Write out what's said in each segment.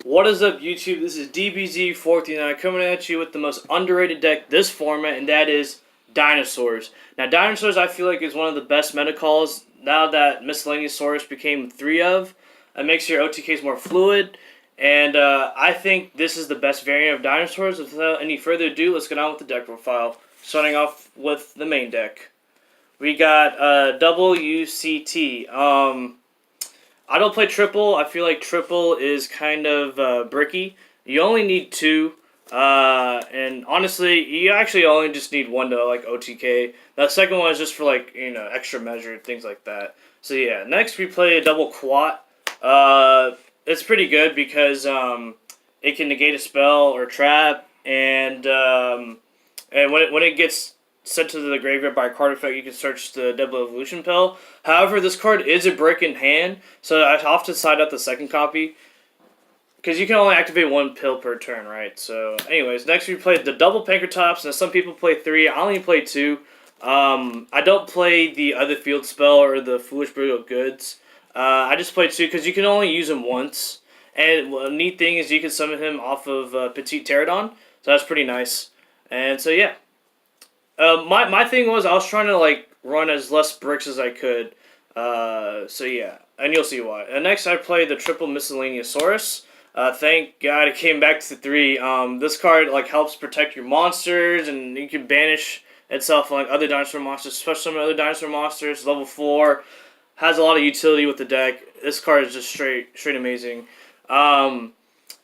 What is up, YouTube? This is DBZ49 coming at you with the most underrated deck this format, and that is Dinosaurs. Now, Dinosaurs I feel like is one of the best meta calls now that Miscellaneous Saurus became 3 of. It makes your OTKs more fluid, and I think this is the best variant of Dinosaurs. Without any further ado, let's get on with the deck profile. Starting off with the main deck. We got double UCT. I don't play triple. I feel like triple is kind of bricky. You only need 2. And honestly, you actually only just need 1 to like OTK. The second one is just for like, extra measure, things like that. So yeah, next we play a double quat. It's pretty good because it can negate a spell or trap, and when it gets sent to the graveyard by a card effect, you can search the Double Evolution Pill. However, this card is a brick in hand, so I often side out the second copy, because you can only activate 1 pill per turn, right? So, anyways, next we play the double Pankratops. Now, some people play 3. I only play 2. I don't play the other field spell or the Foolish Burial Goods. I just play 2 because you can only use him once. And a neat thing is you can summon him off of Petite Pterodon, so that's pretty nice. And so, yeah. My thing was I was trying to like run as less bricks as I could, so yeah, and you'll see why. And next I played the triple Miscellaneous Saurus. Thank God it came back to 3. This card like helps protect your monsters, and you can banish itself from like other dinosaur monsters, especially some other dinosaur monsters. Level 4 has a lot of utility with the deck. This card is just straight amazing. And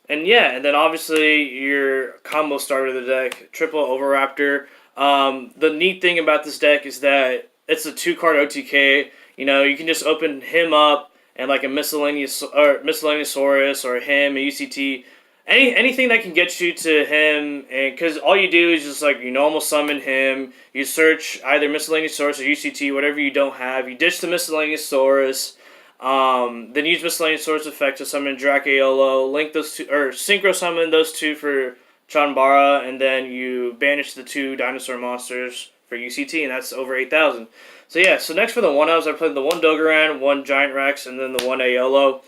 yeah, and then obviously your combo starter of the deck, triple Oviraptor. The neat thing about this deck is that it's a 2-card OTK. You can just open him up and like a Miscellaneous Saurus or him, a UCT, anything that can get you to him. And because all you do is just like you normal summon him, you search either Miscellaneous Saurus or UCT, whatever you don't have. You ditch the Miscellaneous Saurus. Then use Miscellaneous Saurus effect to summon Dracaeolo, link those 2 or synchro summon those 2 for Chanbara, and then you banish the 2 dinosaur monsters for UCT, and that's over 8,000. So yeah, so next for the 1-ofs, I played the 1 Dogoran, 1 Giant Rex, and then the 1 Aeolo.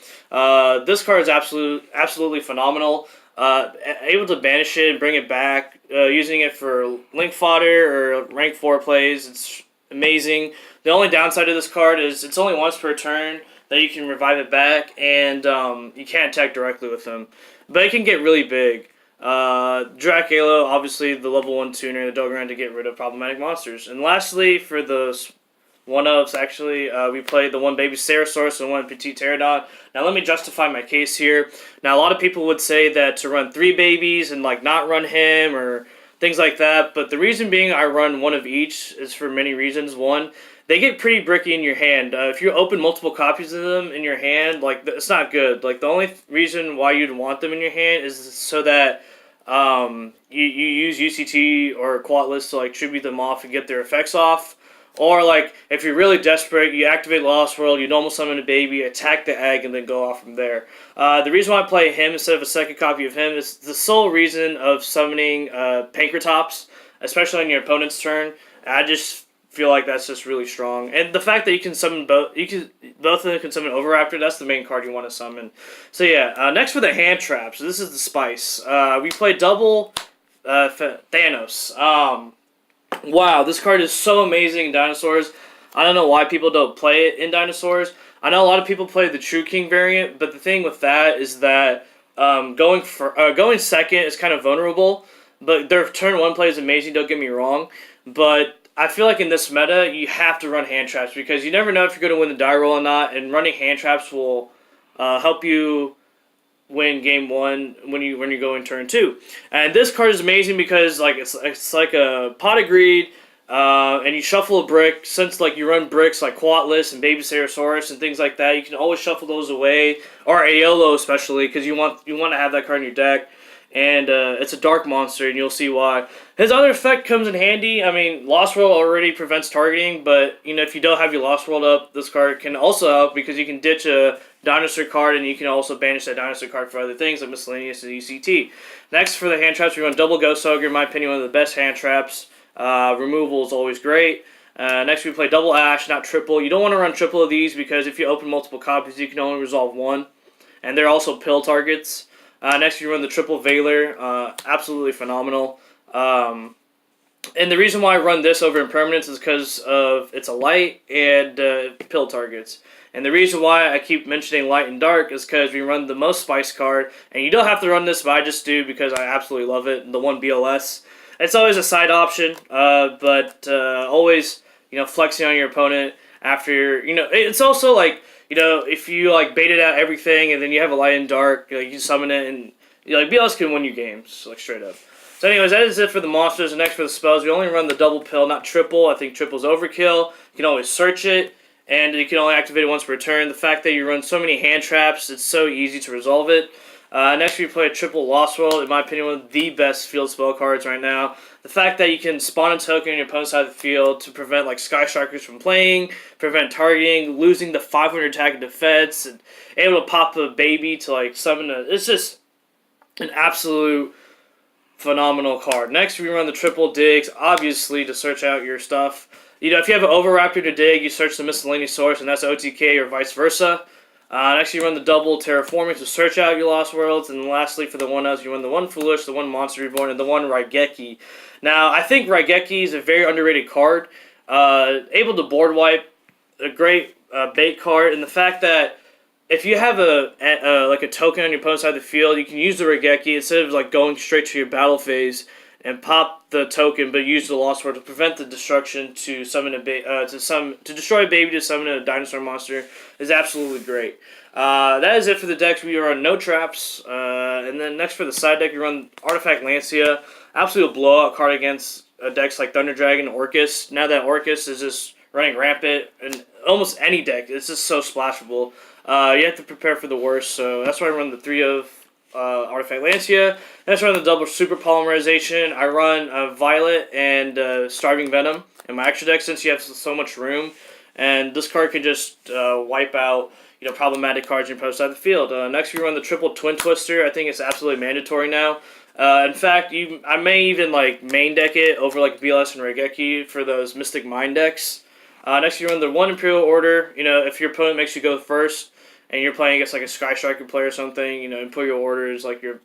This card is absolutely phenomenal. Able to banish it and bring it back, using it for link fodder or rank 4 plays, it's amazing. The only downside of this card is it's only once per turn that you can revive it back, and you can't attack directly with them. But it can get really big. Dracaeolo, obviously the level 1 tuner, the Dogoran to get rid of problematic monsters. And lastly, for the 1-ofs, actually, we played the 1 Baby Ceratosaurus and 1 Petite Pterodon. Now let me justify my case here. Now a lot of people would say that to run 3 babies and like not run him or things like that, but the reason being I run 1 of each is for many reasons. 1, they get pretty bricky in your hand. If you open multiple copies of them in your hand, like it's not good. Like the only reason why you'd want them in your hand is so that you use UCT or Quatless to like tribute them off and get their effects off. Or like if you're really desperate, you activate Lost World, you normal summon a baby, attack the egg, and then go off from there. The reason why I play him instead of a second copy of him is the sole reason of summoning Pankratops, especially on your opponent's turn. I just feel like that's just really strong, and the fact that you can summon both of them can summon Oviraptor, that's the main card you want to summon. So yeah, next for the hand traps. This is the spice. We play double Thanos. Wow, this card is so amazing in Dinosaurs. I don't know why people don't play it in Dinosaurs. I know a lot of people play the True King variant, but the thing with that is that going second is kind of vulnerable. But their turn 1 play is amazing, don't get me wrong. But I feel like in this meta, you have to run hand traps because you never know if you're going to win the die roll or not, and running hand traps will help you win game 1 when you go in turn 2. And this card is amazing because like it's like a pot of greed, and you shuffle a brick. Since like you run bricks like Quatless and Baby Ceratosaurus and things like that, you can always shuffle those away, or Aeolo especially, because you want to have that card in your deck. And it's a dark monster, and you'll see why. His other effect comes in handy. I mean, Lost World already prevents targeting, but if you don't have your Lost World up, this card can also help because you can ditch a dinosaur card, and you can also banish that dinosaur card for other things like Miscellaneous and UCT. Next, for the hand traps, we run double Ghost Ogre. In my opinion, one of the best hand traps. Removal is always great. Next, we play double Ash, not triple. You don't want to run triple of these because if you open multiple copies, you can only resolve 1. And they're also pill targets. Next, you run the triple Valor. Absolutely phenomenal. And the reason why I run this over Impermanence is because of it's a light and pill targets. And the reason why I keep mentioning light and dark is because we run the most spice card, and you don't have to run this, but I just do because I absolutely love it. The one BLS. It's always a side option, but always flexing on your opponent after it's also like if you like baited out everything and then you have a light and dark, you can summon it and BLS can win you games like straight up. So anyways, that is it for the monsters. And next for the spells, we only run the double pill, not triple. I think triple's overkill. You can always search it, and you can only activate it once per turn. The fact that you run so many hand traps, it's so easy to resolve it. Next, we play a triple Lost World. In my opinion, one of the best field spell cards right now. The fact that you can spawn a token on your opponent's side of the field to prevent like Sky Strikers from playing, prevent targeting, losing the 500 attack and defense, and able to pop a baby to like summon a. It's just an absolute phenomenal card. Next, we run the triple digs, obviously to search out your stuff. If you have an Overraptor to dig, you search the miscellaneous source, and that's OTK or vice versa. Next, you run the double terraforming to search out your lost worlds, and lastly, for the 1-Ls, you run the one Foolish, the one Monster Reborn, and the one Raigeki. Now, I think Raigeki is a very underrated card. Able to board wipe, a great bait card, and the fact that if you have a token on your opponent's side of the field, you can use the Raigeki instead of like going straight to your battle phase and pop the token, but use the Lost World to prevent the destruction to summon to destroy a baby to summon a dinosaur monster is absolutely great. That is it for the decks. We run no traps, and then next for the side deck, we run Artifact Lancia. Absolute blowout card against decks like Thunder Dragon, Orcus. Now that Orcus is just running rampant in almost any deck, it's just so splashable. You have to prepare for the worst, so that's why I run the 3 of Artifact Lancia. Next, I run the double Super Polymerization. I run Violet and Starving Venom in my extra deck since you have so much room, and this card can just wipe out problematic cards in your opponent's side of the field. Next, we run the triple Twin Twister. I think it's absolutely mandatory now. In fact, I may even like main deck it over like BLS and Raigeki for those Mystic Mind decks. Next, you run the one Imperial Order. If your opponent makes you go first, and you're playing against like a Sky Striker player or something, Imperial Order is like your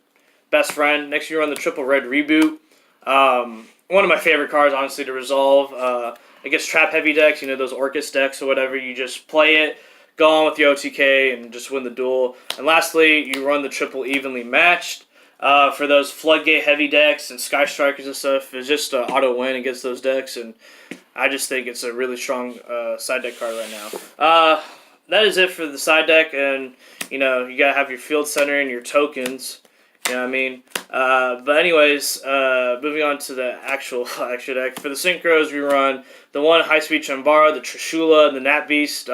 best friend. Next, you run the triple Red Reboot. One of my favorite cards, honestly, to resolve. Against trap heavy decks, those Orcus decks or whatever, you just play it, go on with the OTK, and just win the duel. And lastly, you run the triple Evenly Matched. For those Floodgate heavy decks and Sky Strikers and stuff, it's just an auto win against those decks, and I just think it's a really strong side deck card right now. That is it for the side deck, and you gotta have your field center and your tokens. You know what I mean? But anyways, moving on to the actual extra deck. For the synchros, we run the one High Speed Chambara, the Trishula, and the Nat Beast.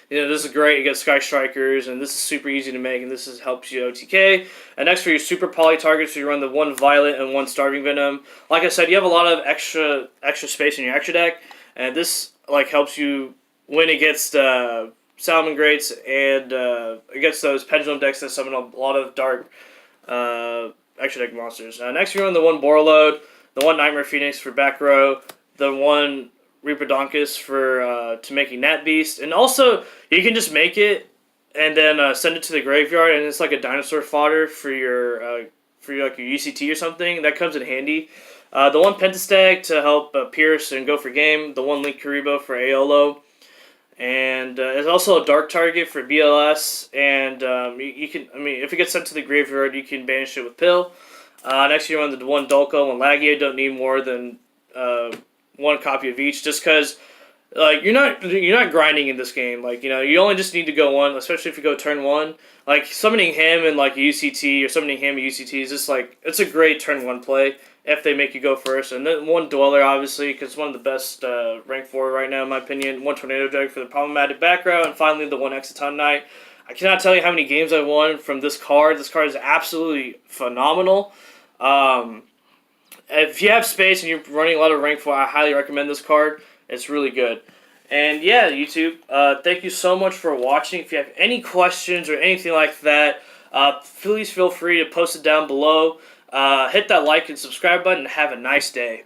This is great against Sky Strikers, and this is super easy to make, and this helps you OTK. And next for your super poly targets, you run the one Violet and one Starving Venom. Like I said, you have a lot of extra space in your extra deck, and this helps you win against Salamangreats and against those Pendulum decks that summon a lot of dark extra deck monsters. Next, you run the one Borreload, the one Nightmare Phoenix for back row, the one Reaper for to making Nat Beast, and also you can just make it and then send it to the graveyard, and it's like a dinosaur fodder for your UCT or something. That comes in handy. The one Pentastag to help Pierce and go for game. The one Link Karibo for Aolo, and it's also a dark target for BLS. And you can, if it gets sent to the graveyard, you can banish it with Pill. Next, you run the one Dulco and Lagia. Don't need more than one copy of each, just because you're not grinding in this game. You only just need to go one, especially if you go turn one. Summoning him in a UCT or summoning him in UCT is just it's a great turn one play if they make you go first. And then one Dweller, obviously, because it's one of the best rank 4 right now in my opinion. One Tornado Drag for the problematic background, and finally the one Exciton Knight. I cannot tell you how many games I won from this card. This card is absolutely phenomenal. If you have space and you're running a lot of rank 4, I highly recommend this card. It's really good. And yeah, YouTube, thank you so much for watching. If you have any questions or anything like that, please feel free to post it down below. Hit that like and subscribe button, and have a nice day.